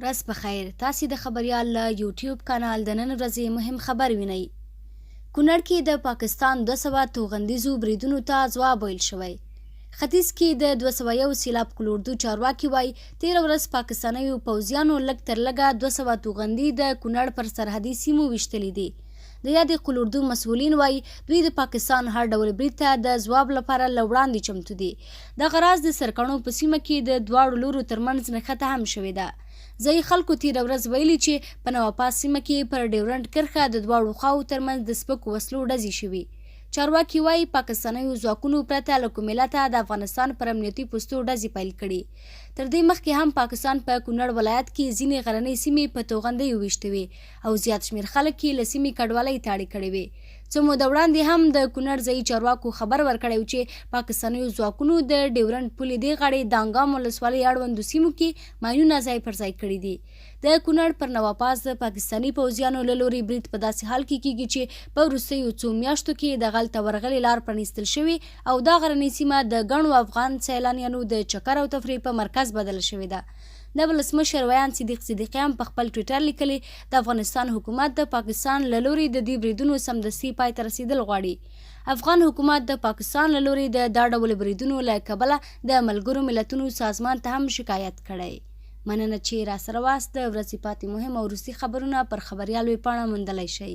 ورځ په خیر. تاسې د خبریال له یوټیوب کانال د نن ورځې مهم خبر وینئ. کونړ کې د پاکستان 200 توغندیزو بریدونو ته ځواب ویل شوی. ختیځ کې د 201 سیلاب کل اردو چارواکي وایي تېره ورځ پاکستانیو پوځیانو لږ تر لږه 200 توغندي د کونړ پر سرحدي سیمو ویشتلي دي. د یادې قل اردو مسؤلین وایي دوی د پاکستان هر ډول برید ته د ځواب لپاره له وړاندې چمتو دي. دغه راز د سرکڼو په سیمه کې د دواړو لورو ترمنځ نښته هم شوې ده. ځایي خلکو تېره ورځ ویلي چې په نوپاس سیمه کې پر ډیورنډ کرښه د دواړو خواو ترمنځ د سپکو وسلو ډزې شوي. چارواکي وایي پاکستانیو ځواکونو پرته له کومې علته د افغانستان پر امنیتي پوستو ډزې پیل کړي. تر دې مخکې هم پاکستان په کونړ ولایت کې ځینې غرنۍ سیمې په توغندیو ویشتې وې او زیات شمېر خلک یې له سیمې کډوالۍ ته اړې کړې وې. څه موده وړاندې هم د کونړ ځایي چارواکو خبر ورکړی و چې پاکستانیو ځواکونو د ډیورنډ پولې دې غاړې د انګام ولسوالۍ اړوندو سیمو کې ماینونه ځای پر ځای کړي دي. د کونړ پر نوپاس د پاکستاني پوځیانو له لوري برید په داسې حال کې کیږي چې په وروستیو څو میاشتو کې د غلطه ورغلې لار پرانیستل شوې او دا غرنۍ سیمه د ګڼو افغان سیلانیانو د چکر او تفریح په مرکز بدله شوې ده. د ولسمشر ویان صدیق صدیقی هم په خپل ټویټر لیکلي د افغانستان حکومت د پاکستان له لوري د دې بریدونو سمدستي پای ته رسیدل غواړي. افغان حکومت د پاکستان له لوري د دا ډول بریدونو له کبله د ملګرو ملتونو سازمان ته هم شکایت کړی. مننه چې راسره واست. د ورځې پاتې مهم او وروستي خبرونه پر خبریال ویبپاڼه موندلی شئ.